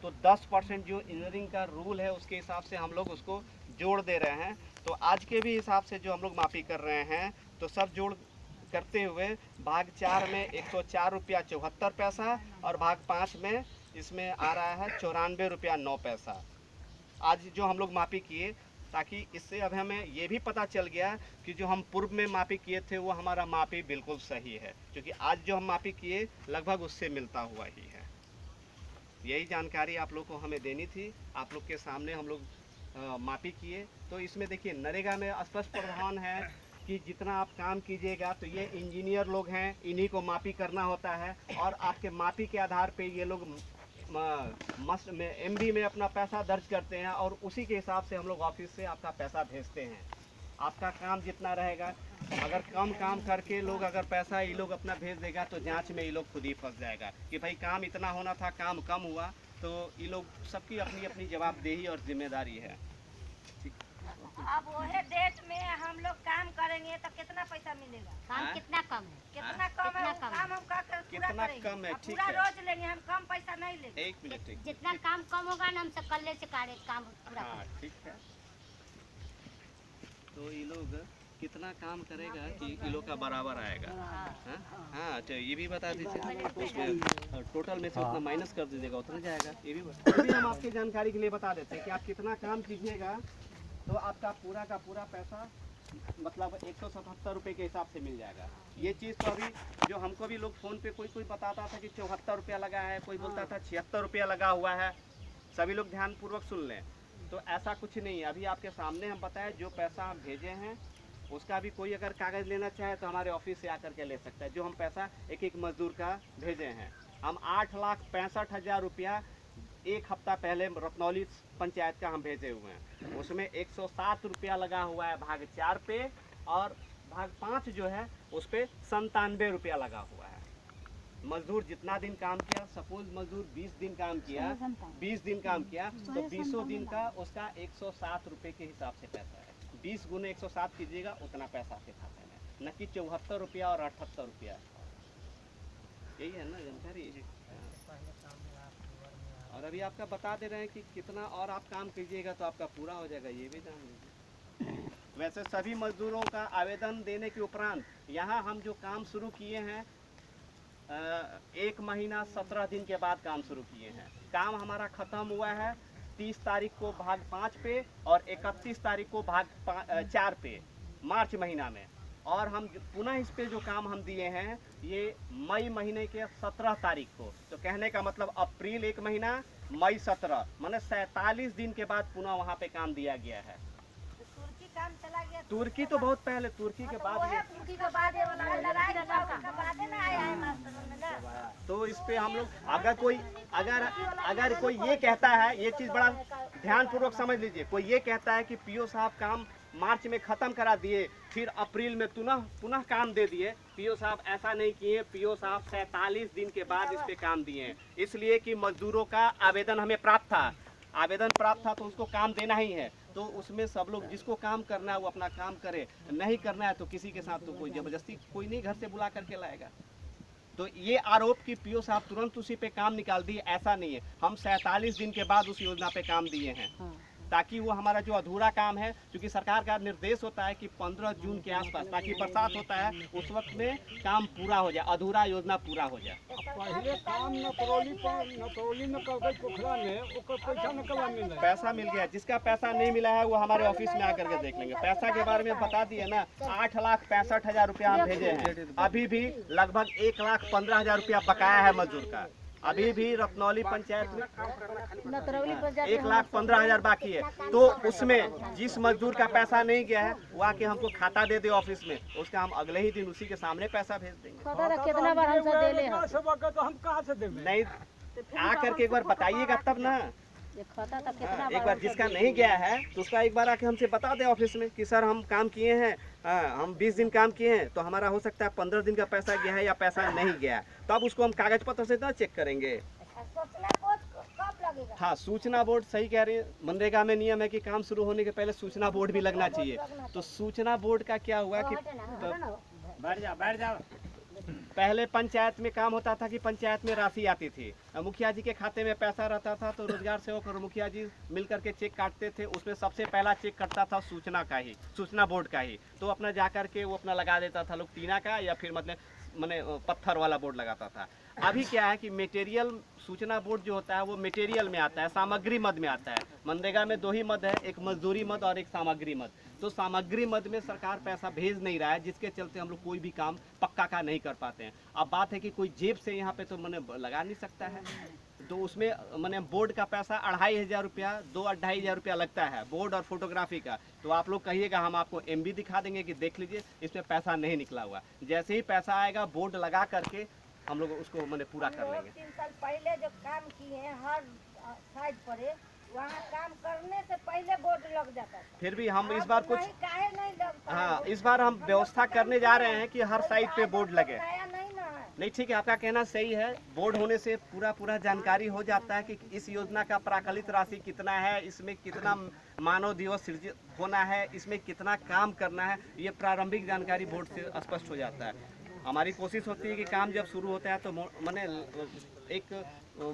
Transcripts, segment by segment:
तो 10% जो इंजीनियरिंग का रूल है उसके हिसाब से हम लोग उसको जोड़ दे रहे हैं। तो आज के भी हिसाब से जो हम लोग माफ़ी कर रहे हैं तो सब जोड़ करते हुए भाग 4 में 104 रुपया 74 पैसा और भाग 5 में इसमें आ रहा है 94 रुपया 9 पैसा आज जो हम लोग माफ़ी किए, ताकि इससे अब हमें ये भी पता चल गया कि जो हम पूर्व में माफ़ी किए थे वो हमारा माफ़ी बिल्कुल सही है, क्योंकि आज जो हम माफ़ी किए लगभग उससे मिलता हुआ ही है। यही जानकारी आप लोग को हमें देनी थी, आप लोग के सामने हम लोग माफ़ी किए। तो इसमें देखिए नरेगा में स्पष्ट प्रावधान है कि जितना आप काम कीजिएगा तो ये इंजीनियर लोग हैं, इन्हीं को माफ़ी करना होता है और आपके माफ़ी के आधार पे ये लोग मस्ट में एमबी में अपना पैसा दर्ज करते हैं और उसी के हिसाब से हम लोग ऑफिस से आपका पैसा भेजते हैं। आपका काम जितना रहेगा, अगर कम काम करके लोग अगर पैसा ये लोग अपना भेज देगा तो जांच में ये लोग खुद ही फंस जाएगा कि भाई काम इतना होना था, काम कम हुआ। तो ये लोग सबकी अपनी अपनी जवाबदेही और जिम्मेदारी है। अब वही डेट में हम लोग काम करेंगे तो कितना पैसा मिलेगा? काम कितना कम है? कितना कम है? काम हम कितना कम है? ठीक पूरा है, रोज लेंगे, हम कम पैसा नहीं लेंगे। 1 मिनट। जितना काम कम होगा ना हमसे कल से कार्य काम पूरा। हाँ ठीक है। तो ये लोग कितना काम करेगा कि ये लोग का बराबर आएगा? हाँ तो ये भी बता दीजिए, उसमें टोटल में से उतना माइनस कर दीजिएगा, उतना जाएगा। ये भी हम आपकी जानकारी के लिए बता देते हैं कि आप कितना काम कीजिएगा तो आपका पूरा का पूरा पैसा मतलब 177 रुपये के हिसाब से मिल जाएगा। ये चीज़ तो अभी जो हमको भी लोग फ़ोन पे कोई बताता था कि 74 रुपया लगा है, कोई बोलता था 76 रुपया लगा हुआ है। सभी लोग ध्यानपूर्वक सुन लें, तो ऐसा कुछ नहीं है। अभी आपके सामने हम बताएं जो पैसा हम भेजे हैं उसका भी कोई अगर कागज़ लेना चाहे तो हमारे ऑफिस से आकर के ले सकता है। जो हम पैसा एक एक मजदूर का भेजे हैं, हम 8,65,000 रुपया एक हफ्ता पहले रत्नौली पंचायत का हम भेजे हुए हैं। उसमें 107 रुपया लगा हुआ है भाग 4 पे और भाग 5 जो है उस पर 97 रुपया लगा हुआ है। मजदूर जितना दिन काम किया, सपोज मजदूर 20 दिन काम किया, 20 दिन काम किया तो 20 दिन का उसका 107 रुपये के हिसाब से पैसा है। 20 गुने 107 कीजिएगा उतना पैसा आपके खाते में, न कि 74 रुपया और 78 रुपया। यही है ना जानकारी। और अभी आपका बता दे रहे हैं कि कितना और आप काम कीजिएगा तो आपका पूरा हो जाएगा, ये भी जान लीजिए। वैसे सभी मजदूरों का आवेदन देने के उपरांत यहाँ हम जो काम शुरू किए हैं 1 महीना 17 दिन के बाद काम शुरू किए हैं। काम हमारा ख़त्म हुआ है 30 तारीख को भाग 5 पे और 31 तारीख को भाग 4 पे मार्च महीना में। और हम पुनः इस पे जो काम हम दिए हैं ये मई महीने के 17 तारीख को। तो कहने का मतलब अप्रैल 1 महीना, मई 17, माने 47 दिन के बाद पुनः वहाँ पे काम दिया गया है। तुर्की काम चला गया। तुर्की तो बहुत पहले, तुर्की के बाद तो इस पे हम लोग अगर कोई ये कहता है, ये चीज़ बड़ा ध्यानपूर्वक समझ लीजिए, कोई ये कहता है कि पीओ साहब काम मार्च में ख़त्म करा दिए फिर अप्रैल में पुनः काम दे दिए, पीओ साहब ऐसा नहीं किए। पीओ साहब 47 दिन के बाद इस पे काम दिए हैं, इसलिए कि मजदूरों का आवेदन हमें प्राप्त था तो उसको काम देना ही है। तो उसमें सब लोग जिसको काम करना है वो अपना काम करे, नहीं करना है तो किसी के साथ तो कोई ज़बरदस्ती कोई नहीं घर से बुला करके लाएगा। तो ये आरोप कि पीओ साहब तुरंत उसी पे काम निकाल दिए, ऐसा नहीं है। हम 47 दिन के बाद उस योजना पे काम दिए हैं ताकि वो हमारा जो अधूरा काम है, क्योंकि सरकार का निर्देश होता है कि 15 जून के आसपास, ताकि बरसात होता है उस वक्त में काम पूरा हो जाए, अधूरा योजना पूरा हो जाए। पहले काम नतरौली में कागज पोखरा में ओकर पैसा निकला मिला, पैसा मिल गया। जिसका पैसा नहीं मिला है वो हमारे ऑफिस में आकर के देख लेंगे। पैसा के बारे में बता दिए ना, 8,65,000 रुपया हम भेजे हैं। अभी भी लगभग 1,15,000 रुपया बकाया है मजदूर का। अभी भी रत्नौली पंचायत में 1,15,000 बाकी है। तो उसमें जिस मजदूर का पैसा नहीं गया है वो आके हमको खाता दे दे ऑफिस में, उसका हम अगले ही दिन उसी के सामने पैसा भेज देंगे। कितना बार हमसे दे ले तो हम कहाँ से देंगे? नहीं, आकर के एक बार बताइएगा तब ना। एक बार जिसका नहीं गया है तो उसका एक बार आके हमसे बता दे ऑफिस में कि सर हम काम किए हैं, हम 20 दिन काम किए हैं, तो हमारा हो सकता है 15 दिन का पैसा गया है या पैसा नहीं गया, तो अब उसको हम कागज पत्र से ना चेक करेंगे। हाँ, सूचना बोर्ड सही कह रही है। मनरेगा में नियम है कि काम शुरू होने के पहले सूचना बोर्ड भी लगना चाहिए। तो सूचना बोर्ड का क्या हुआ कि बैठ जाओ पहले पंचायत में काम होता था कि पंचायत में राशि आती थी, मुखिया जी के खाते में पैसा रहता था तो रोजगार सेवक और मुखिया जी मिलकर के चेक काटते थे। उसमें सबसे पहला चेक कटता था सूचना बोर्ड का ही, तो अपना जाकर के वो अपना लगा देता था लोग टीना का या फिर मतलब मैंने पत्थर वाला बोर्ड लगाता था। अभी क्या है कि मटेरियल सूचना बोर्ड जो होता है वो मटेरियल में आता है, सामग्री मद में आता है। मनरेगा में 2 ही मद है, एक मजदूरी मद और एक सामग्री मद। तो सामग्री मद में सरकार पैसा भेज नहीं रहा है, जिसके चलते हम लोग कोई भी काम पक्का का नहीं कर पाते हैं। अब बात है कि कोई जेब से यहाँ पे तो मैंने लगा नहीं सकता है, तो उसमें मैंने बोर्ड का पैसा 2500 रुपया 2-2500 रुपया लगता है बोर्ड और फोटोग्राफी का। तो आप लोग कहिएगा हम आपको MB दिखा देंगे कि देख लीजिए इसमें पैसा नहीं निकला हुआ। जैसे ही पैसा आएगा बोर्ड लगा करके हम लोग उसको मैंने पूरा कर लेंगे। 3 साल पहले जो काम किए हैं हर साइड पर वहाँ काम करने से पहले बोर्ड लग जाता था। फिर भी हम इस बार कुछ काहे नहीं लगता? हाँ, इस बार हम व्यवस्था करने जा रहे हैं कि हर साइड पे बोर्ड लगे। नया नहीं ना है। नहीं ठीक है, आपका कहना सही है। बोर्ड होने से पूरा जानकारी हो जाता है कि इस योजना का प्राकलित राशि कितना है, इसमें कितना मानव दिवस सृजित होना है, इसमें कितना काम करना है, ये प्रारंभिक जानकारी बोर्ड से स्पष्ट हो जाता है। हमारी कोशिश होती है कि काम जब शुरू होता है तो मैंने एक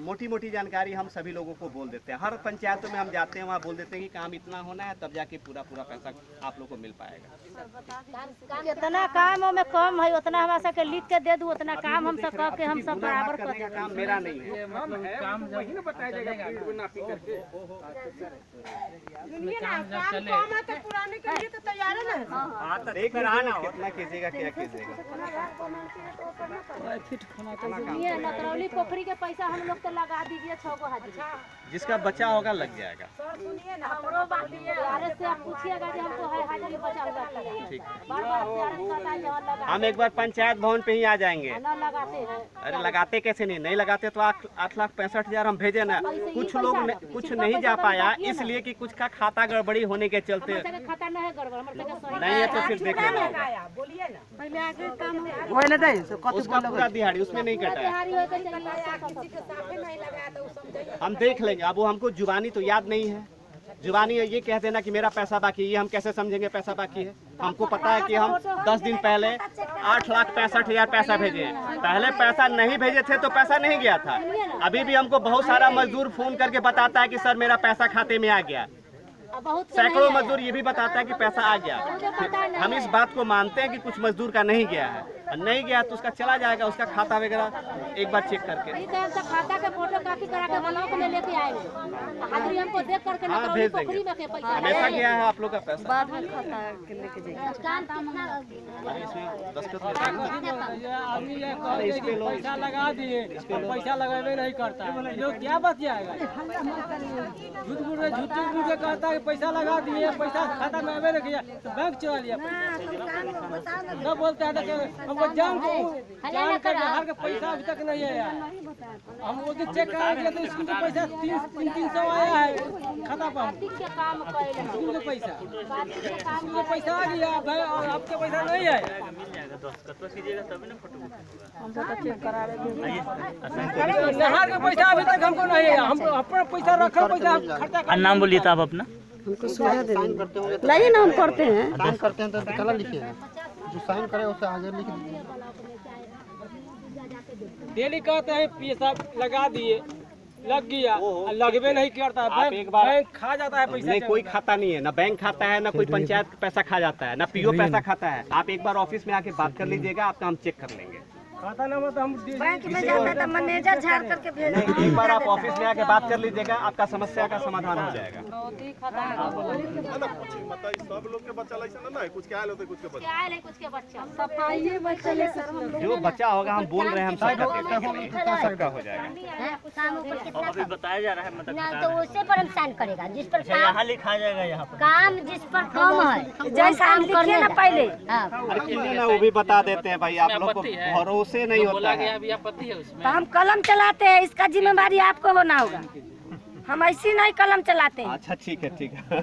मोटी जानकारी हम सभी लोगों को बोल देते हैं। हर पंचायतों में हम जाते हैं, वहाँ बोल देते हैं कि काम इतना होना है, तब जाके पूरा पैसा आप लोग को मिल पाएगा। जितना काम में कम है उतना हम सबके लिख के दे दूँ, उतना काम हम सब कह के हम सब बराबर कर करने का काम मेरा नहीं है। काम वही ना बताया जाएगा नापी करके। पुराने के लिए तो तैयार है ना। एक कितना कीजिएगा, क्या कीजिएगा? ये नकरौली पोखरी के पैसा हम लोग तो लगा दीजिए 6 गो हाजिरी। जिसका बचा होगा लग जाएगा। सुनिए ना, हमरो बात ये आरएस से आप पूछिएगा कि हमको है हाजिरी बचा हुआ है। ठीक। बार-बार आरएस कहता है जहाँ लगा हम एक बार पंचायत भवन पे ही आ जाएंगे। न लगाते हैं। अरे लगाते कैसे नहीं लगाते तो 8,65,000 हम भेजे ना। कुछ लोग कुछ नहीं जा पाया इसलिए कि कुछ का खाता गड़बड़ी होने के चलते हमारे सके खाता नहीं है गड़बड़, हमारे सके सही नहीं है, तो फिर देख लेना होगा। बोलिए ना। पहले आगे काम उसका पूरा दिहाड़ी उसमें नहीं कटा है। दिहाड़ी होके चाहिए। किसी के साथ नहीं लगाया तो समझिए। हम देख लेंगे। अब वो हमको जुबानी तो याद नहीं है, जुबानी ये कह देना कि मेरा पैसा बाकी है, ये हम कैसे समझेंगे पैसा बाकी है? हमको पता है कि हम 10 दिन पहले 8,65,000 पैसा भेजे हैं। पहले पैसा नहीं भेजे थे तो पैसा नहीं गया था। अभी भी हमको बहुत सारा मजदूर फोन करके बताता है कि सर मेरा पैसा खाते में आ गया। सैकड़ों मजदूर ये भी बताता है कि पैसा आ गया। हम इस बात को मानते हैं कि कुछ मजदूर का नहीं गया है, और नहीं गया तो उसका चला जाएगा, उसका खाता वगैरह एक बार चेक करके। खाता के फोटो कॉपी करा के ब्लॉक में लेके आएंगे। हाजिरी हमको देख करके हाँ, नकरौली भेज पोखरी में के देंगे। पैसा हमेशा गया है आप लोग का पैसा। बाद में खाता के लेके जाइए। अरे इसमें दस्तखत लेते हैं। आदमी ये कहे कि पैसा लगा दिए, पैसा लगावे नहीं करता है, जो क्या बात आएगा? झूठ मूठ के कहता है कि पैसा लगा दिए, पैसा खाता में आवे नहीं, तो बैंक चला लिया। न बोलते हैं कि हमको जान कर हर का पैसा अभी तक नहीं आया। हम वो चेक कराएंगे तो स्कूल का पैसा 300 आया है खाता पर। काम करें स्कूल का पैसा आ गया और आपके पैसा नहीं है। नहर का पैसा अभी तक हमको नहीं है। हम अपना पैसा रखा, पैसा खर्चा। नाम बोलिए तो आप अपना। नहीं ना हम करते हैं। साइन करते हैं तो कलर लिखिए, जो साइन करे उसे आगे लिख दीजिए। डेली कहते हैं पैसा लगा दिए, लग गया, लगवे नहीं करता है। बैंक खा जाता है पैसा। नहीं, कोई खाता नहीं है, ना बैंक खाता है, ना कोई पंचायत पैसा खा जाता है, ना पीओ पैसा खाता है। आप एक बार ऑफिस में आके बात कर लीजिएगा, आपका हम चेक कर लेंगे। खाता ना तो हम बैंक में जाता है तो मैनेजर झाड़ करके भेजेगा। एक बार आप ऑफिस में आके बात कर लीजिएगा, आपका समस्या का समाधान हो जाएगा। सब लोग के बच्चा लाइसेंस ना है, कुछ क्या होते कुछ के बच्चा क्या है कुछ के बच्चा सफाई बच्चे ले सर हम लोग जो बच्चा होगा हम बोल रहे हैं, हम सबका हो जाएगा। काम ऊपर कितना अभी बताया जा रहा है मतलब ना, तो उससे पर हम साइन करेगा जिस पर काम यहाँ लिखा जाएगा, यहाँ पर काम जिस पर कम है जैसा हम लिखिए ना पहले। अरे क्यों ना वो भी बता देते हैं भाई, आप लोग को भरोसे नहीं होता है। तो हम कलम चलाते हैं, इसका जिम्मेवारी आपको होना होगा। हम ऐसी नहीं कलम चलाते हैं। अच्छा ठीक है, ठीक है।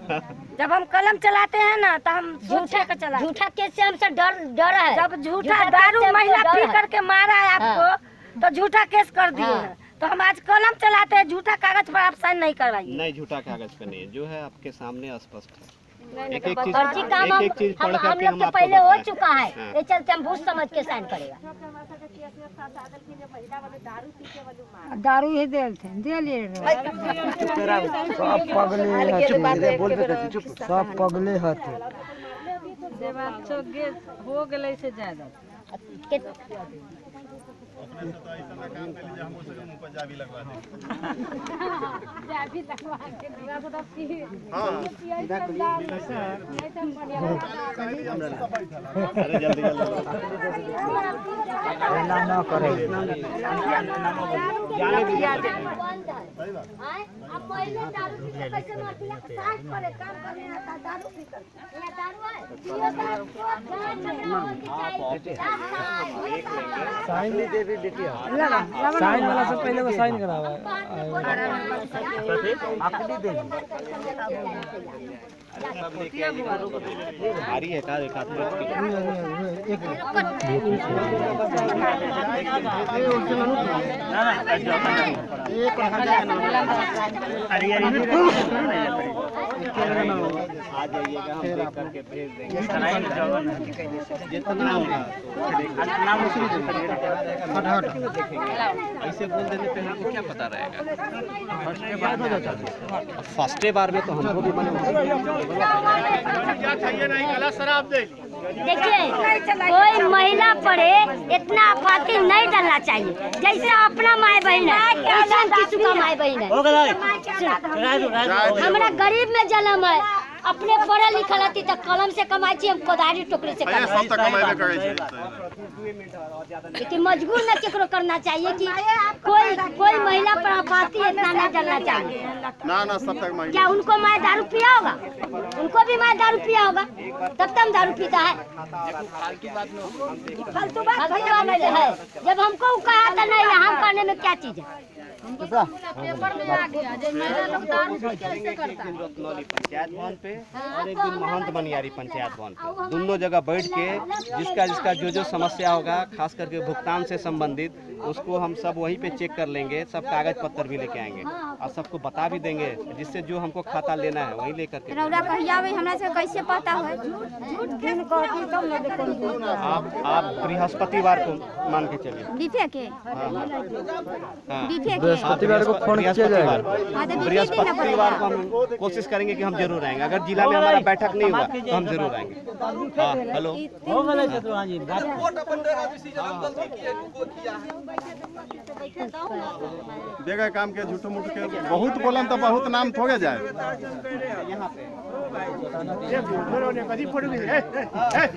जब हम कलम चलाते हैं ना तो हम झूठा का चलाते हैं। झूठा केस से हमसे डर है। जब झूठा दारू महिला पी करके मारा है आपको तो झूठा केस कर दिए हैं। तो हम आज कलम चलाते हैं, झूठा कागज पर आप साइन नहीं करवाइए। नहीं, झूठा कागज पे नहीं है, जो है आपके सामने स्पष्ट है। एक एक चीज फर्जी काम एक चीज पढ़ हम करके लोग हम के आपको पहले हो बताएं। चुका है, हाँ। ये चलते हम बहुत समझ के साइन करेगा। दारू ही देल थे दे लिए सब पगले हथे हो गए से ज्यादा के- अपने से तो ऐसा ना काम कर लीजिए हम उसे मुंह पर जाबी लगवा दें हाँ अरे जल्दी ना करे जाने दीजिए। अब पहले दारू पी के कैसे मार पिला के साइड करे काम करने आता दारू पी कर ये दारू है पियो दारू को जान झगड़ा होके चाहिए साइन नहीं दे भी देखिए साइन वाला से पहले वो साइन करावा सब लेके आइएगा। भारी है का एक आदमी आ जाइएगा हम देख करके भेज देंगे जितना होगा ऐसे बोल देने पे हमको क्या पता रहेगा। फर्स्ट बार में तो हमको भी देखिए कोई महिला पड़े इतना आपाती नहीं डालना चाहिए, जैसे अपना माए बहन है वैसे हम किसी का माए बहन है। हमारा गरीब में जन्म है, अपने पढ़े लिखल हती तो कलम से कमाई छी, हम कोदारी टोकरी से ये कमाई सब तक कमाई करे छे लेकिन मजबूर न केकरो करना चाहिए कि कोई महिला पर आपाती इतना नहीं डालना चाहिए। ना ना सब तक कमाई क्या उनको माए दारू पिया होगा? उनको भी माए दारू पिया होगा, तब तो हम दारू पीता है। फालतू बात है। जब हमको वो कहा था नहीं हम करने में क्या चीज है। पेपर में आ गया जो महिला लोग दारू कैसे करता है। रत्नौली पंचायत भवन पे और एक दिन महंत बनियारी पंचायत भवन पे दोनों जगह बैठ के जिसका जो समस्या होगा खास करके भुगतान से संबंधित उसको हम सब वहीं पे चेक कर लेंगे, सब कागज पत्र भी लेके आएंगे और सबको बता भी देंगे, जिससे जो हमको खाता लेना है वहीं लेकर के रौदा कहिया भाई हमरा से कैसे पता है झूठ दिन कहती तब न देखो आप बृहस्पतिवार को मान के चलिए। बीफे के हाँ बीफे के बृहस्पतिवार को फोन किया जाएगा। बृहस्पतिवार को हम कोशिश करेंगे कि हम जरूर आएंगे। अगर जिला में हमारा बैठक नहीं हुआ तो हम जरूर आएंगे। हाँ हेलो हो गए तो हां जी देगा काम के झूठो मूठ के बहुत बोलन तो बहुत नाम थोड़े जाए यहाँ पे